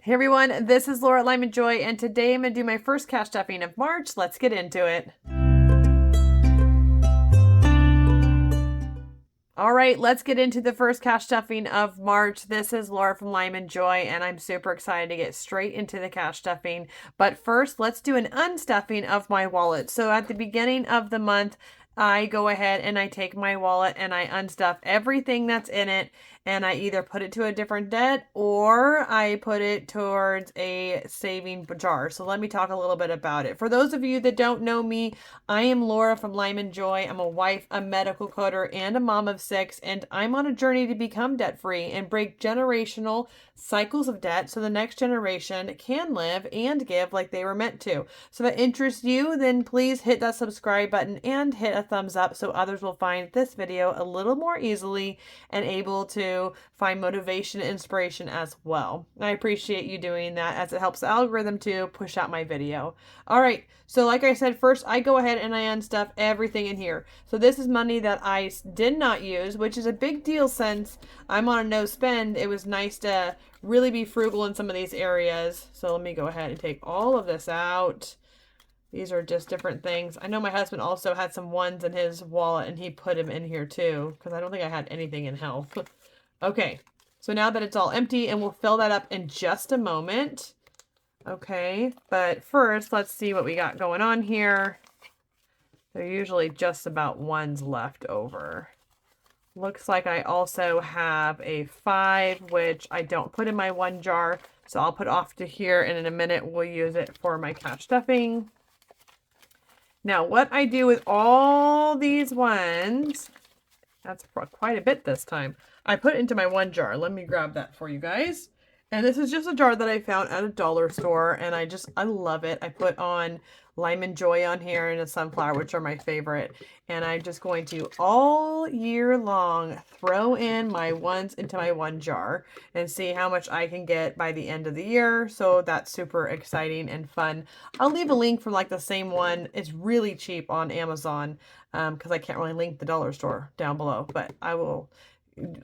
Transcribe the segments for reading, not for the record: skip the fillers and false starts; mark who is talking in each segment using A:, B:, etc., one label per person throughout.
A: Hey everyone, this is Laura at Lyman Joy, and today I'm going to do my first cash stuffing of March. Let's get into it. All right, let's get into the first cash stuffing of March. This is Laura from Lyman Joy, and I'm super excited to get straight into the cash stuffing. But first, let's do an unstuffing of my wallet. So at the beginning of the month, I go ahead and I take my wallet and I unstuff everything that's in it, and I either put it to a different debt or I put it towards a saving jar. So let me talk a little bit about it. For those of you that don't know me, I am Laura from Lyman Joy. I'm a wife, a medical coder, and a mom of 6, and I'm on a journey to become debt-free and break generational cycles of debt so the next generation can live and give like they were meant to. So if that interests you, then please hit that subscribe button and hit a thumbs up so others will find this video a little more easily and able to find motivation and inspiration as well. I appreciate you doing that as it helps the algorithm to push out my video. All right, so like I said, first I go ahead and I unstuff everything in here. So this is money that I did not use, which is a big deal since I'm on a no spend. It was nice to really be frugal in some of these areas. So let me go ahead and take all of this out. These are just different things. I know my husband also had some ones in his wallet and he put them in here too, because I don't think I had anything in health. Okay, so now that it's all empty, and we'll fill that up in just a moment. Okay, but first, let's see what we got going on here. There are usually just about ones left over. Looks like I also have a 5, which I don't put in my one jar, so I'll put off to here, and in a minute we'll use it for my cash stuffing. Now, what I do with all these ones, that's quite a bit this time. I put it into my one jar. Let me grab that for you guys. And this is just a jar that I found at a dollar store, and I love it. I put on Lyman Joy on here and a sunflower, which are my favorite. And I'm just going to all year long throw in my ones into my one jar and see how much I can get by the end of the year. So that's super exciting and fun. I'll leave a link from like the same one. It's really cheap on Amazon because I can't really link the dollar store down below, but I will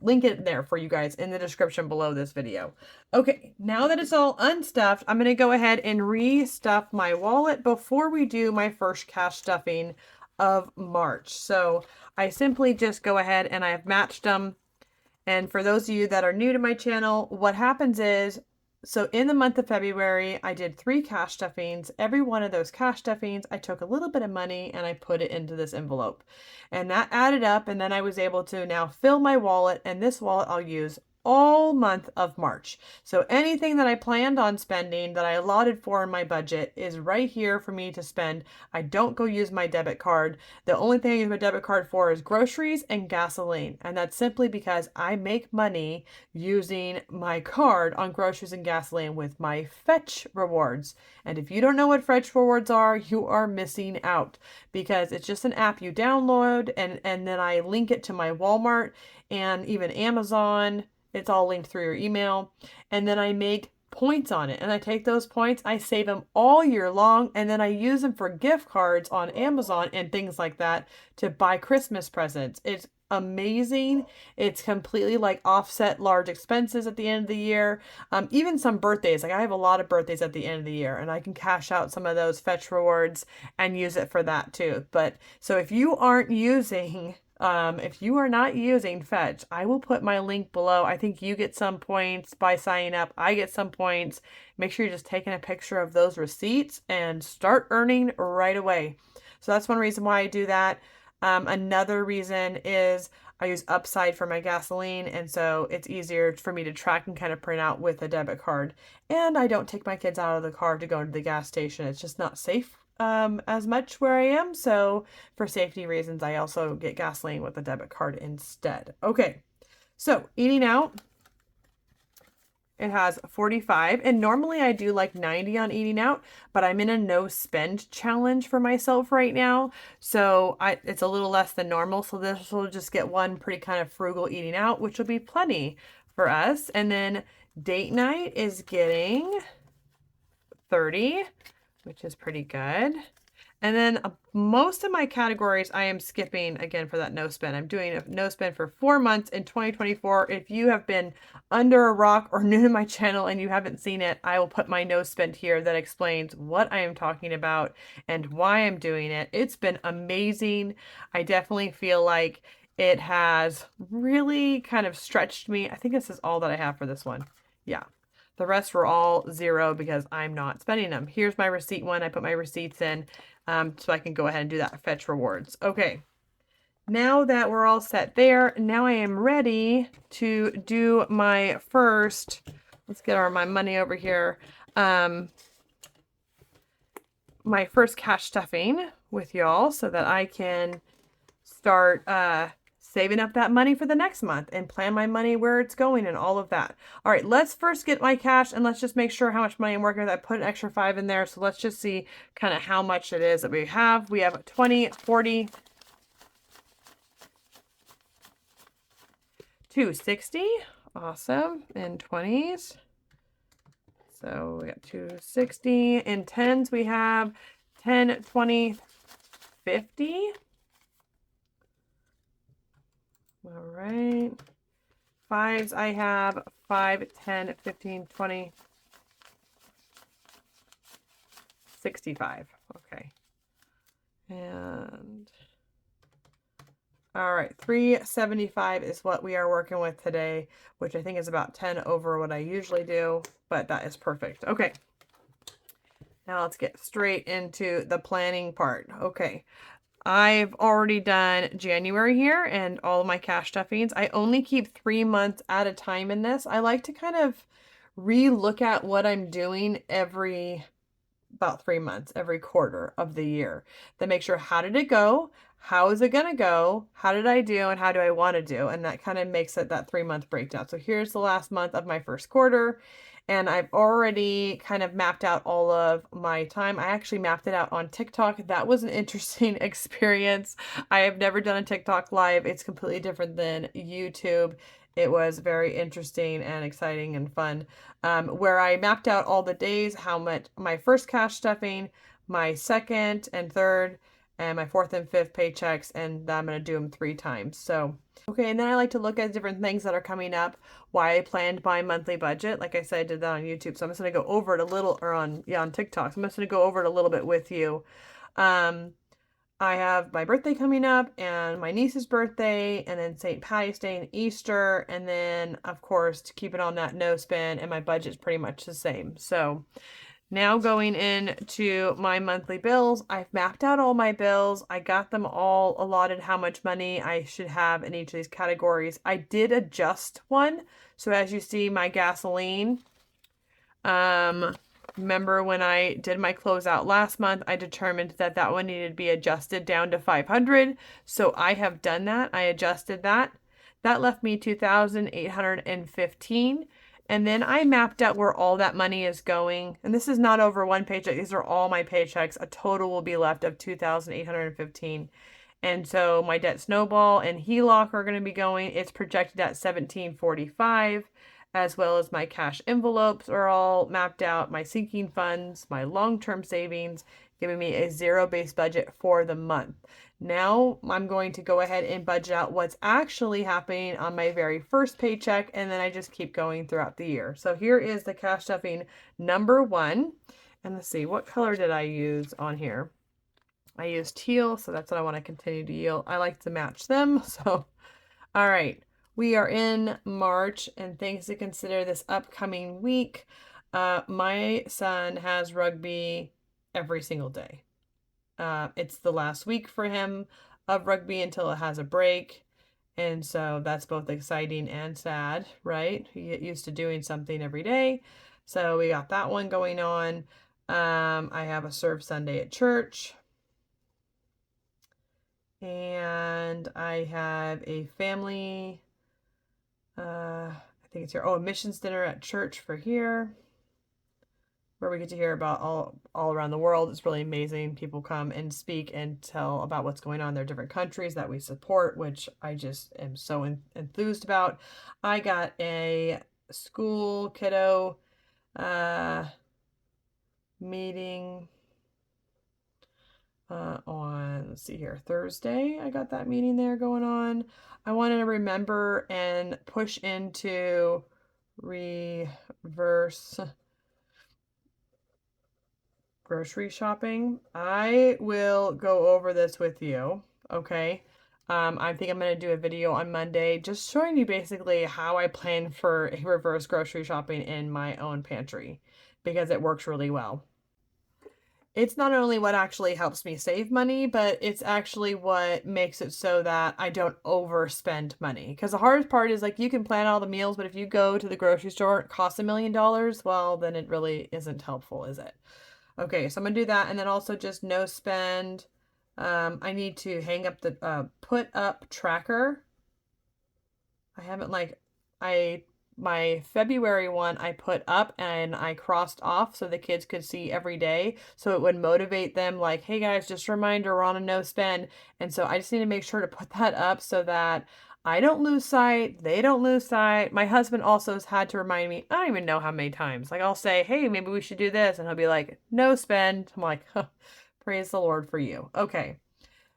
A: link it there for you guys in the description below this video. Okay, now that it's all unstuffed, I'm going to go ahead and restuff my wallet before we do my first cash stuffing of March. So I simply just go ahead and I have matched them. And for those of you that are new to my channel, what happens is, so in the month of February, I did 3 cash stuffings. Every one of those cash stuffings, I took a little bit of money and I put it into this envelope. And that added up, and then I was able to now fill my wallet, and this wallet I'll use all month of March. So anything that I planned on spending that I allotted for in my budget is right here for me to spend. I don't go use my debit card. The only thing I use my debit card for is groceries and gasoline. And that's simply because I make money using my card on groceries and gasoline with my Fetch rewards. And if you don't know what Fetch rewards are, you are missing out, because it's just an app you download, and then I link it to my Walmart and even Amazon. It's all linked through your email. And then I make points on it. And I take those points, I save them all year long, and then I use them for gift cards on Amazon and things like that to buy Christmas presents. It's amazing. It's completely like offset large expenses at the end of the year. Even some birthdays. Like I have a lot of birthdays at the end of the year, and I can cash out some of those Fetch rewards and use it for that too. But so if you aren't using if you are not using Fetch, I will put my link below. I think you get some points by signing up. I get some points. Make sure you're just taking a picture of those receipts and start earning right away. So that's one reason why I do that. Another reason is I use Upside for my gasoline, and so it's easier for me to track and kind of print out with a debit card. And I don't take my kids out of the car to go to the gas station. It's just not safe as much where I am. So for safety reasons, I also get gasoline with a debit card instead. Okay, so eating out, it has 45, and normally I do like 90 on eating out, but I'm in a no spend challenge for myself right now. So it's a little less than normal. So this will just get one pretty kind of frugal eating out, which will be plenty for us. And then date night is getting 30, which is pretty good. And then most of my categories I am skipping again for that no spend. I'm doing a no spend for 4 months in 2024. If you have been under a rock or new to my channel and you haven't seen it, I will put my no spend here that explains what I am talking about and why I'm doing it. It's been amazing. I definitely feel like it has really kind of stretched me. I think this is all that I have for this one. Yeah. The rest were all zero because I'm not spending them. Here's my receipt one. I put my receipts in so I can go ahead and do that fetch rewards. Okay. Now that we're all set there, now I am ready to do my first, let's get my money over here. My first cash stuffing with y'all so that I can start saving up that money for the next month and plan my money where it's going and all of that. All right, let's first get my cash and let's just make sure how much money I'm working with. I put an extra 5 in there, so let's just see kind of how much it is that we have. We have 20, 40, 260. Awesome. In 20s. So we got 260. In 10s, we have 10, 20, 50. All right. 5s, I have 5, 10, 15, 20, 65. Okay. And all right, 375 is what we are working with today, which I think is about 10 over what I usually do, but that is perfect. Okay. Now let's get straight into the planning part. Okay. I've already done January here and all of my cash stuffings. I only keep 3 months at a time in this. I like to kind of re-look at what I'm doing about 3 months, every quarter of the year. Then make sure, how did it go? How is it going to go? How did I do? And how do I want to do? And that kind of makes it that 3-month breakdown. So here's the last month of my first quarter. And I've already kind of mapped out all of my time. I actually mapped it out on TikTok. That was an interesting experience. I have never done a TikTok live. It's completely different than YouTube. It was very interesting and exciting and fun. Where I mapped out all the days, how much my first cash stuffing, my second and third, and my fourth and fifth paychecks, and I'm going to do them 3 times. So, okay, and then I like to look at different things that are coming up, why I planned my monthly budget. Like I said, I did that on YouTube. So I'm just going to go over it a little, or on TikTok. So I'm just going to go over it a little bit with you. I have my birthday coming up and my niece's birthday and then St. Patty's Day and Easter. And then, of course, to keep it on that no spend, and my budget's pretty much the same. So now going into my monthly bills, I've mapped out all my bills. I got them all allotted how much money I should have in each of these categories. I did adjust one. So as you see, my gasoline, remember when I did my closeout last month, I determined that that one needed to be adjusted down to 500. So I have done that. I adjusted that. That left me 2,815. And then I mapped out where all that money is going. And this is not over one paycheck. These are all my paychecks. A total will be left of 2,815. And so my debt snowball and HELOC are going to be going. It's projected at 1,745, as well as my cash envelopes are all mapped out. My sinking funds, my long-term savings, giving me a zero-based budget for the month. Now I'm going to go ahead and budget out what's actually happening on my very first paycheck, and then I just keep going throughout the year. So here is the cash stuffing number 1. And let's see, what color did I use on here? I used teal, so that's what I want to continue to use. I like to match them. So, all right. We are in March, and things to consider this upcoming week. My son has rugby every single day. It's the last week for him of rugby until it has a break. And so that's both exciting and sad, right? You get used to doing something every day. So we got that one going on. I have a serve Sunday at church. And I have a family, I think it's here. Oh, a missions dinner at church for here, where we get to hear about all around the world. It's really amazing. People come and speak and tell about what's going on in their different countries that we support, which I just am so enthused about. I got a school kiddo meeting on, let's see here, Thursday. I got that meeting there going on. I wanted to remember and push into reverse grocery shopping. I will go over this with you, okay? I think I'm going to do a video on Monday just showing you basically how I plan for reverse grocery shopping in my own pantry because it works really well. It's not only what actually helps me save money, but it's actually what makes it so that I don't overspend money. Because the hardest part is like you can plan all the meals, but if you go to the grocery store, it costs $1 million, well, then it really isn't helpful, is it? Okay, so I'm gonna do that, and then also just no spend. I need to hang up the put up tracker. I haven't my February one I put up and I crossed off so the kids could see every day, so it would motivate them like, hey guys, just a reminder, we're on a no spend. And so I just need to make sure to put that up so that I don't lose sight, they don't lose sight. My husband also has had to remind me, I don't even know how many times. Like I'll say, hey, maybe we should do this, and he'll be like, no spend. I'm like, huh, praise the Lord for you. Okay.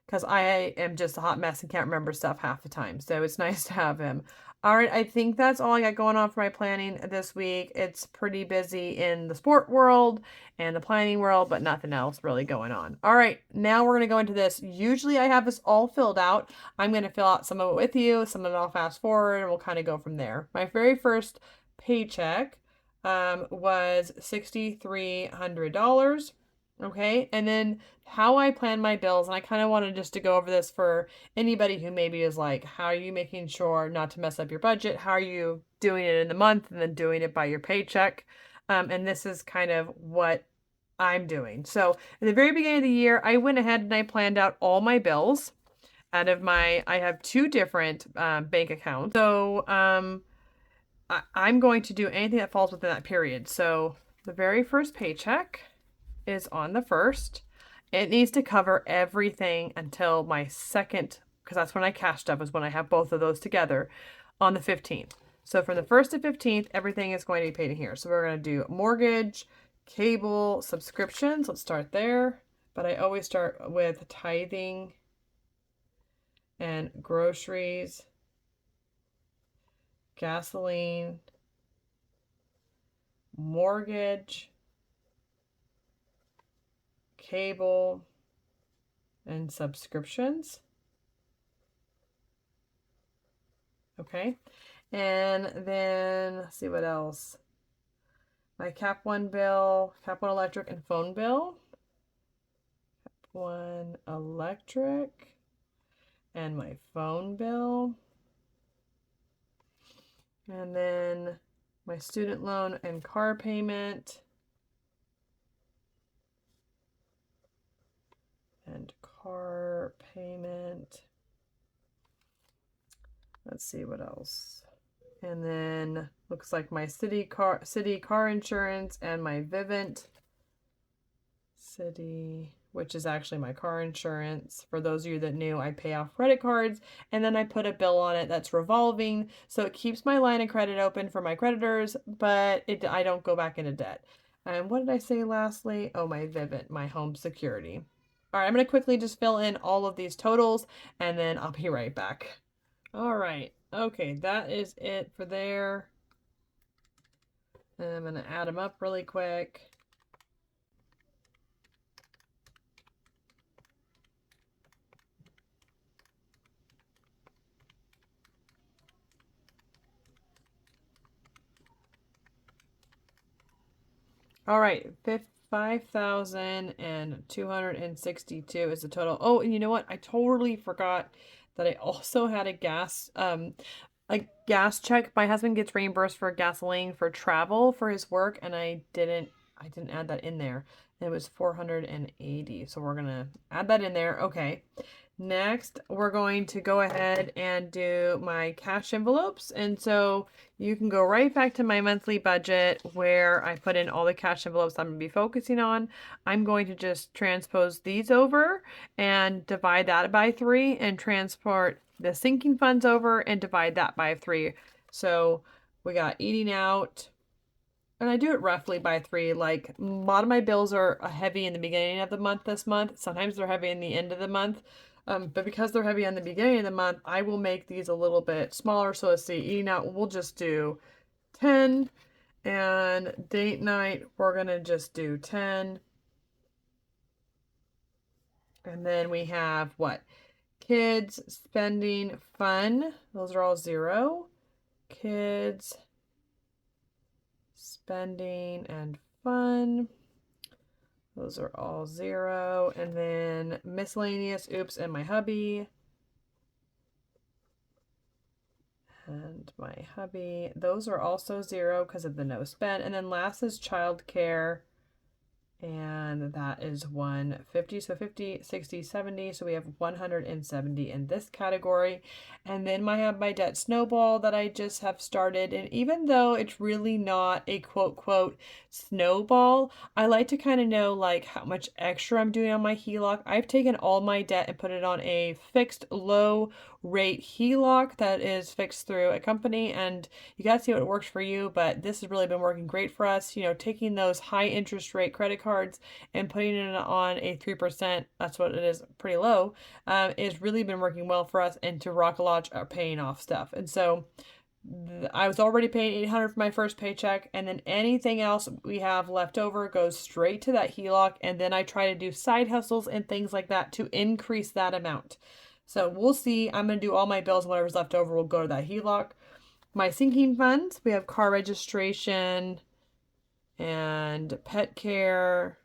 A: Because I am just a hot mess and can't remember stuff half the time. So it's nice to have him. All right, I think that's all I got going on for my planning this week. It's pretty busy in the sport world and the planning world, but nothing else really going on. All right, now we're going to go into this. Usually I have this all filled out. I'm going to fill out some of it with you, some of it I'll fast forward, and we'll kind of go from there. My very first paycheck was $6,300. Okay, and then how I plan my bills, and I kind of wanted just to go over this for anybody who maybe is like, how are you making sure not to mess up your budget? How are you doing it in the month and then doing it by your paycheck? And this is kind of what I'm doing. So at the very beginning of the year, I went ahead and I planned out all my bills out of I have two different bank accounts. So I'm going to do anything that falls within that period. So the very first paycheck is on the 1st. It needs to cover everything until my second, because that's when I cashed up, is when I have both of those together on the 15th. So from the 1st to 15th, everything is going to be paid in here. So we're going to do mortgage, cable, subscriptions. Let's start there. But I always start with tithing and groceries, gasoline, mortgage, cable, and subscriptions. Okay, and then let's see what else. My Cap 1 bill, Cap 1 electric and phone bill. Cap 1 electric and my phone bill. And then my student loan and car payment. And car payment. Let's see what else. And then looks like my city car insurance and my Vivint city, which is actually my car insurance. For those of you that knew, I pay off credit cards and then I put a bill on it that's revolving, so it keeps my line of credit open for my creditors, but I don't go back into debt. And what did I say lastly? Oh, my Vivint, my home security. All right, I'm going to quickly just fill in all of these totals and then I'll be right back. All right. Okay, that is it for there. And I'm going to add them up really quick. All right, 5,262 is the total. Oh, and you know what? I totally forgot that I also had a gas check. My husband gets reimbursed for gasoline for travel for his work, and I didn't add that in there. And it was 480. So we're gonna add that in there. Okay. Next, we're going to go ahead and do my cash envelopes. And so you can go right back to my monthly budget where I put in all the cash envelopes I'm going to be focusing on. I'm going to just transpose these over and divide that by 3 and transport the sinking funds over and divide that by 3. So we got eating out. And I do it roughly by 3. Like, a lot of my bills are heavy in the beginning of the month this month. Sometimes they're heavy in the end of the month. But because they're heavy in the beginning of the month, I will make these a little bit smaller. So let's see, eating out, we'll just do 10. And date night, we're going to just do 10. And then we have what? Kids, spending, fun. Those are all 0. Kids, spending, and fun. Those are all 0. And then miscellaneous, oops, and my hubby. And my hubby. Those are also 0 because of the no spend. And then last is childcare. And that is 150. So 50, 60, 70. So we have 170 in this category. And then I have my debt snowball that I just have started. And even though it's really not a quote snowball, I like to kind of know like how much extra I'm doing on my HELOC. I've taken all my debt and put it on a fixed low rate HELOC that is fixed through a company, and you got to see what works for you. But this has really been working great for us. You know, taking those high interest rate credit cards and putting it on a 3%, that's what it is, pretty low, is really been working well for us, and to Rock a Lodge are paying off stuff. And so I was already paying $800 for my first paycheck, and then anything else we have left over goes straight to that HELOC, and then I try to do side hustles and things like that to increase that amount. So we'll see. I'm going to do all my bills. Whatever's left over will go to that HELOC. My sinking funds, we have car registration and pet care.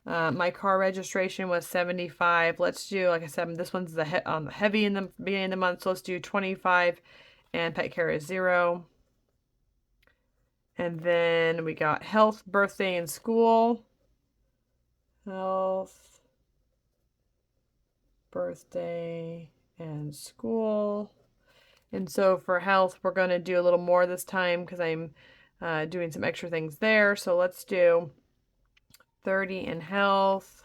A: My car registration was 75. Let's do, like I said, this one's the heavy in the beginning of the month. So let's do 25, and pet care is 0. And then we got health, birthday, and school. Health, birthday, and school. And so for health, we're going to do a little more this time because I'm doing some extra things there. So let's do 30 in health.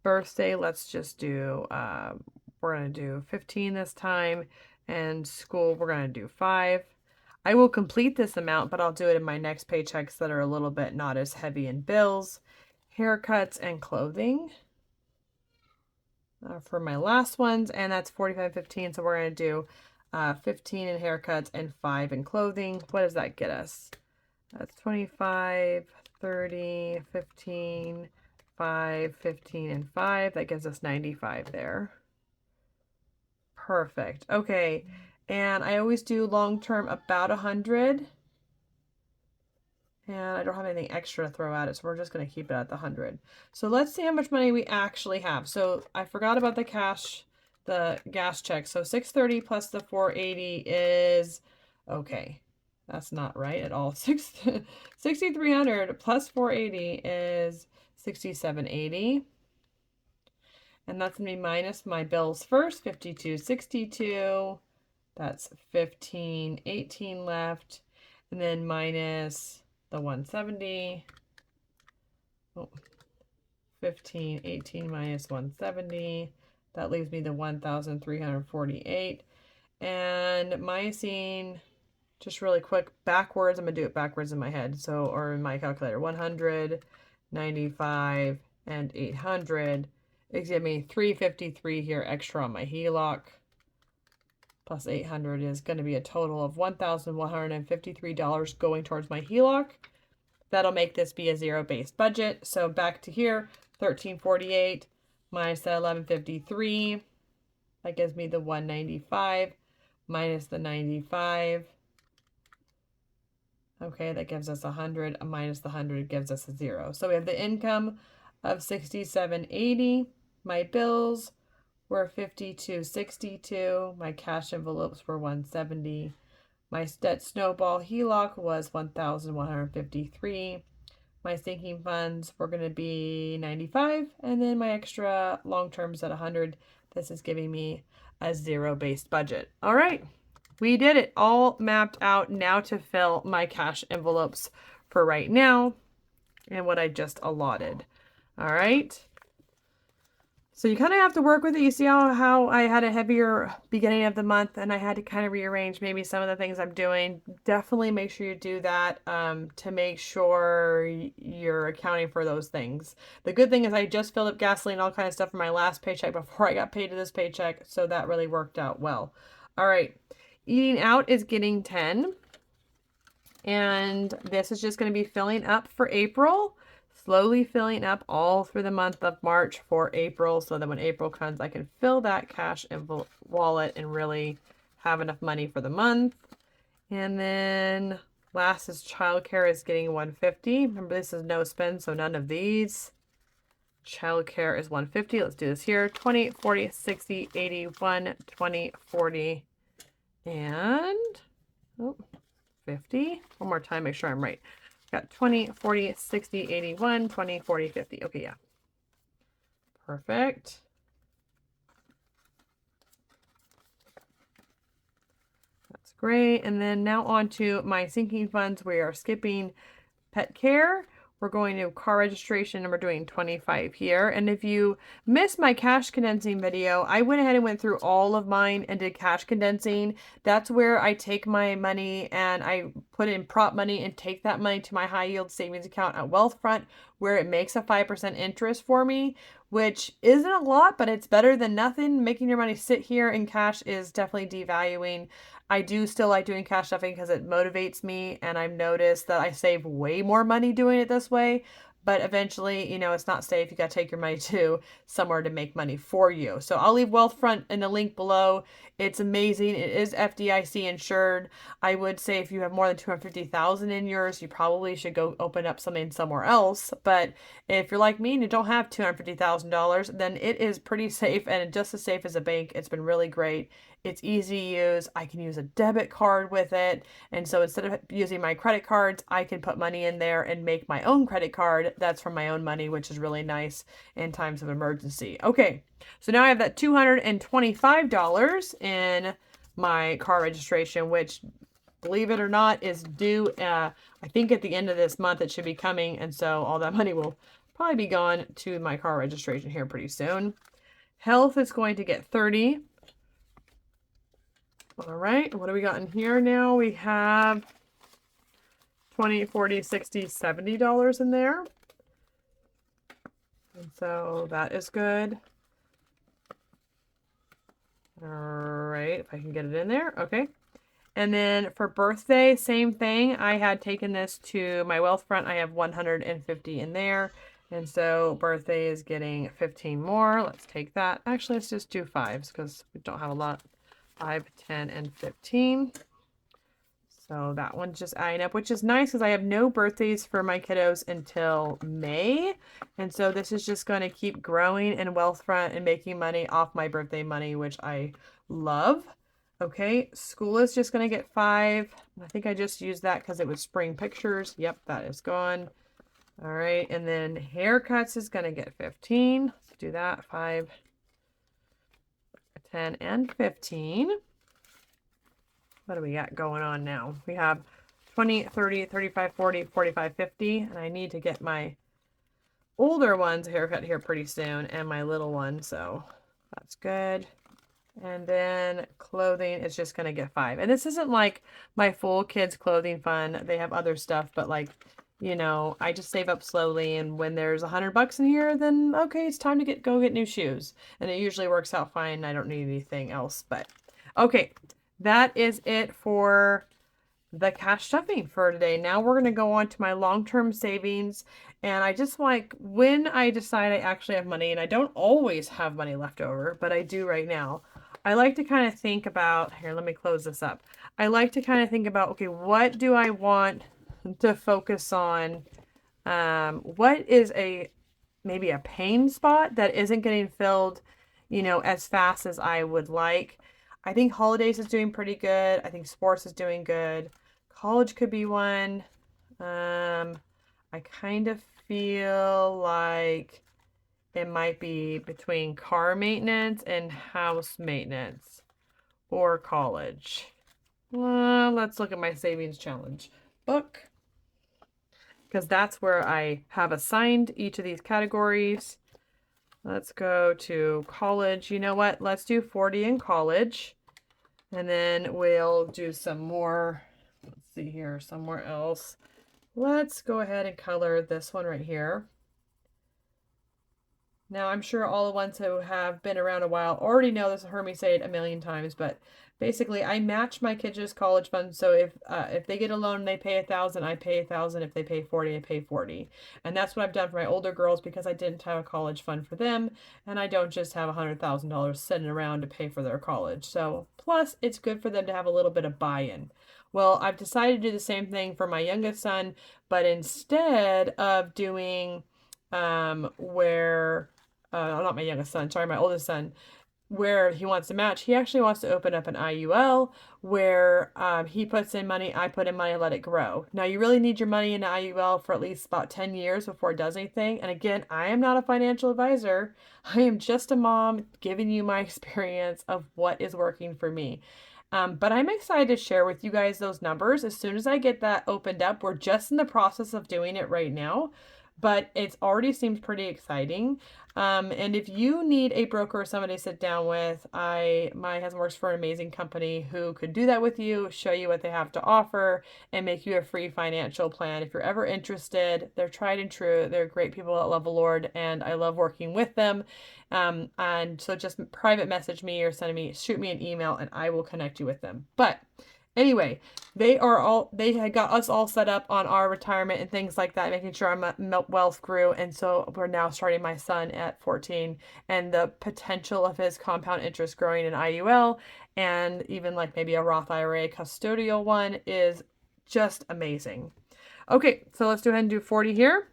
A: Birthday, let's just do, we're going to do 15 this time. And school, we're going to do 5. I will complete this amount, but I'll do it in my next paychecks that are a little bit not as heavy in bills. Haircuts and clothing. For my last ones, and that's 45.15. So we're going to do 15 in haircuts and 5 in clothing. What does that get us? That's 25, 30, 15, 5, 15, and 5. That gives us 95 there. Perfect. Okay, and I always do long-term about 100. And I don't have anything extra to throw at it, so we're just going to keep it at the 100. So let's see how much money we actually have. So I forgot about the cash, the gas check. So 630 plus the 480 is, okay, that's not right at all. 6,300 plus 480 is 6,780. And that's going to be minus my bills first, 52.62. That's 15.18 left. And then minus the 170, 15.18 minus 170, that leaves me the 1,348. And minusing, just really quick, backwards, I'm gonna do it backwards in my head, so, or in my calculator, 100, 95, and 800. It's giving me 353 here extra on my HELOC. Plus 800 is going to be a total of $1,153 going towards my HELOC. That'll make this be a zero-based budget. So back to here, 1348 minus the 1153. That gives me the 195 minus the 95. Okay, that gives us 100. Minus the 100 gives us a 0. So we have the income of 6780. My bills were 52.62. My cash envelopes were 170. My debt snowball HELOC was 1,153. My sinking funds were going to be 95, and then my extra long terms at 100. This is giving me a zero-based budget. All right, we did it. All mapped out. Now to fill my cash envelopes for right now and what I just allotted. All right. So you kind of have to work with it. You see how I had a heavier beginning of the month and I had to kind of rearrange maybe some of the things I'm doing. Definitely make sure you do that to make sure you're accounting for those things. The good thing is I just filled up gasoline, all kind of stuff for my last paycheck before I got paid to this paycheck. So that really worked out well. All right. Eating out is getting 10. And this is just going to be filling up for April. Slowly filling up all through the month of March for April, so that when April comes, I can fill that cash wallet and really have enough money for the month. And then last is childcare is getting 150. Remember, this is no spend, so none of these. Childcare is 150. Let's do this here. 20, 40, 60, 81, 20, 40, and 50. One more time, make sure I'm right. Got 20, 40, 60, 81, 20, 40, 50. Okay, yeah. Perfect. That's great. And then now on to my sinking funds. We are skipping pet care. We're going to car registration and we're doing 25 here. And if you missed my cash condensing video, I went ahead and went through all of mine and did cash condensing. That's where I take my money and I put in prop money and take that money to my high yield savings account at Wealthfront, where it makes a 5% interest for me, which isn't a lot, but it's better than nothing. Making your money sit here in cash is definitely devaluing. I do still like doing cash stuffing because it motivates me, and I've noticed that I save way more money doing it this way. But eventually, you know, it's not safe. You got to take your money to somewhere to make money for you. So I'll leave Wealthfront in the link below. It's amazing. It is FDIC insured. I would say if you have more than 250,000 in yours, you probably should go open up something somewhere else. But if you're like me and you don't have $250,000, then it is pretty safe and just as safe as a bank. It's been really great. It's easy to use. I can use a debit card with it. And so instead of using my credit cards, I can put money in there and make my own credit card. That's from my own money, which is really nice in times of emergency. Okay, so now I have that $225 in my car registration, which, believe it or not, is due, I think at the end of this month it should be coming. And so all that money will probably be gone to my car registration here pretty soon. Health is going to get 30. All right, what do we got in here now? We have 20, 40, 60, $70 in there. And so that is good. All right, if I can get it in there. Okay. And then for birthday, same thing. I had taken this to my Wealthfront. I have 150 in there. And so birthday is getting 15 more. Let's take that. Actually, let's just do 5s because we don't have a lot. 5, 10, and 15. So that one's just adding up, which is nice because I have no birthdays for my kiddos until May. And so this is just going to keep growing in Wealthfront and making money off my birthday money, which I love. Okay, school is just going to get 5. I think I just used that because it was spring pictures. Yep, that is gone. All right, and then haircuts is going to get 15. Let's do that. 5, 10, and 15. What do we got going on now? We have 20, 30, 35, 40, 45, 50. And I need to get my older ones a haircut here pretty soon and my little one. So that's good. And then clothing is just going to get 5. And this isn't like my full kids clothing fund. They have other stuff, but like, you know, I just save up slowly, and when there's $100 in here, then okay, it's time to go get new shoes. And it usually works out fine. I don't need anything else, but okay, that is it for the cash stuffing for today. Now we're going to go on to my long-term savings. And I just like, when I decide I actually have money, and I don't always have money left over, but I do right now, I like to kind of think about, here, let me close this up. I like to kind of think about, okay, what do I want to focus on? What is maybe a pain spot that isn't getting filled, you know, as fast as I would like? I think holidays is doing pretty good. I think sports is doing good. College could be one. I kind of feel like it might be between car maintenance and house maintenance or college. Well, let's look at my savings challenge book, because that's where I have assigned each of these categories. Let's go to college. You know what? Let's do 40 in college. And then we'll do some more. Let's see here, somewhere else. Let's go ahead and color this one right here. Now, I'm sure all the ones who have been around a while already know this. Heard me say it a million times, but basically, I match my kids' college funds. So if they get a loan and they pay 1,000, I pay 1,000. If they pay 40, I pay 40. And that's what I've done for my older girls because I didn't have a college fund for them, and I don't just have $100,000 sitting around to pay for their college. So plus, it's good for them to have a little bit of buy-in. Well, I've decided to do the same thing for my youngest son, but instead of doing where not my youngest son, sorry, my oldest son, where he wants to match, he actually wants to open up an IUL where he puts in money, I put in money, let it grow. Now, you really need your money in an IUL for at least about 10 years before it does anything. And again, I am not a financial advisor. I am just a mom giving you my experience of what is working for me. But I'm excited to share with you guys those numbers as soon as I get that opened up. We're just in the process of doing it right now, but it's already seems pretty exciting. And if you need a broker or somebody to sit down with, my husband works for an amazing company who could do that with you, show you what they have to offer, and make you a free financial plan. If you're ever interested, they're tried and true. They're great people that love the Lord, and I love working with them. And so just private message me or shoot me an email, and I will connect you with them. But anyway, they had got us all set up on our retirement and things like that, making sure our wealth grew. And so we're now starting my son at 14, and the potential of his compound interest growing in IUL and even like maybe a Roth IRA custodial one is just amazing. Okay, so let's go ahead and do 40 here.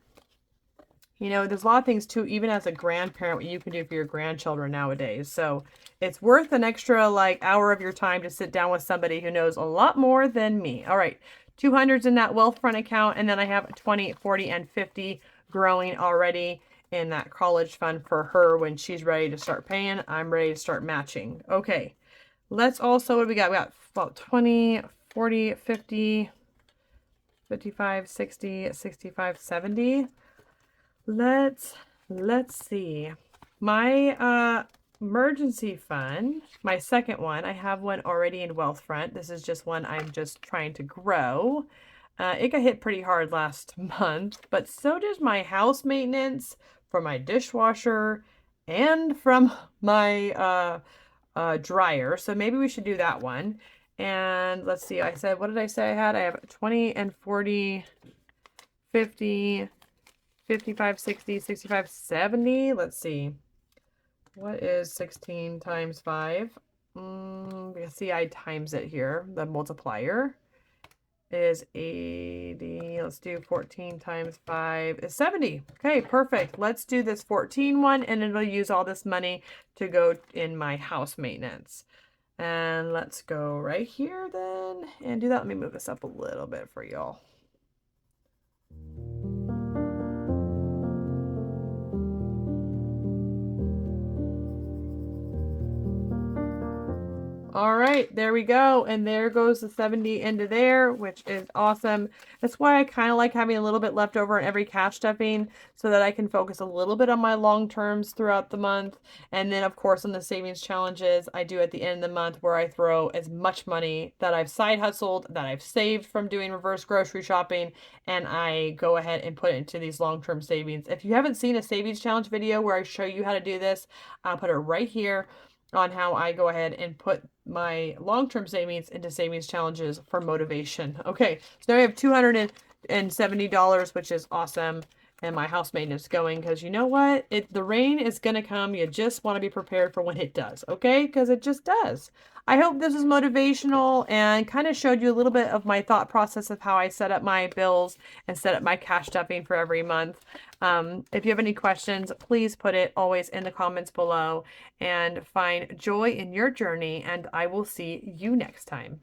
A: You know, there's a lot of things too, even as a grandparent, what you can do for your grandchildren nowadays. So it's worth an extra like hour of your time to sit down with somebody who knows a lot more than me. All right, 200's in that Wealthfront account, and then I have 20, 40, and 50 growing already in that college fund for her when she's ready to start paying. I'm ready to start matching. Okay, let's also, what do we got? We got about 20, 40, 50, 55, 60, 65, 70. Let's see. My emergency fund, my second one, I have one already in Wealthfront. This is just one I'm just trying to grow. It got hit pretty hard last month, but so does my house maintenance for my dishwasher and from my dryer. So maybe we should do that one. And let's see, I said, what did I say I had? I have 20 and 40, 50, 55, 60, 65, 70. Let's see. What is 16 times 5? See, I times it here. The multiplier is 80. Let's do 14 times 5 is 70. Okay, perfect. Let's do this 14 one, and it'll use all this money to go in my house maintenance. And let's go right here then and do that. Let me move this up a little bit for y'all. All right, there we go. And there goes the 70 into there, which is awesome. That's why I kind of like having a little bit left over in every cash stuffing so that I can focus a little bit on my long terms throughout the month. And then, of course, on the savings challenges, I do at the end of the month where I throw as much money that I've side hustled, that I've saved from doing reverse grocery shopping, and I go ahead and put it into these long-term savings. If you haven't seen a savings challenge video where I show you how to do this, I'll put it right here on how I go ahead and put my long-term savings into savings challenges for motivation. Okay, so now we have $270, which is awesome, and my house maintenance going, because you know what? The rain is going to come. You just want to be prepared for when it does, okay? Because it just does. I hope this was motivational and kind of showed you a little bit of my thought process of how I set up my bills and set up my cash stuffing for every month. If you have any questions, please put it always in the comments below, and find joy in your journey, and I will see you next time.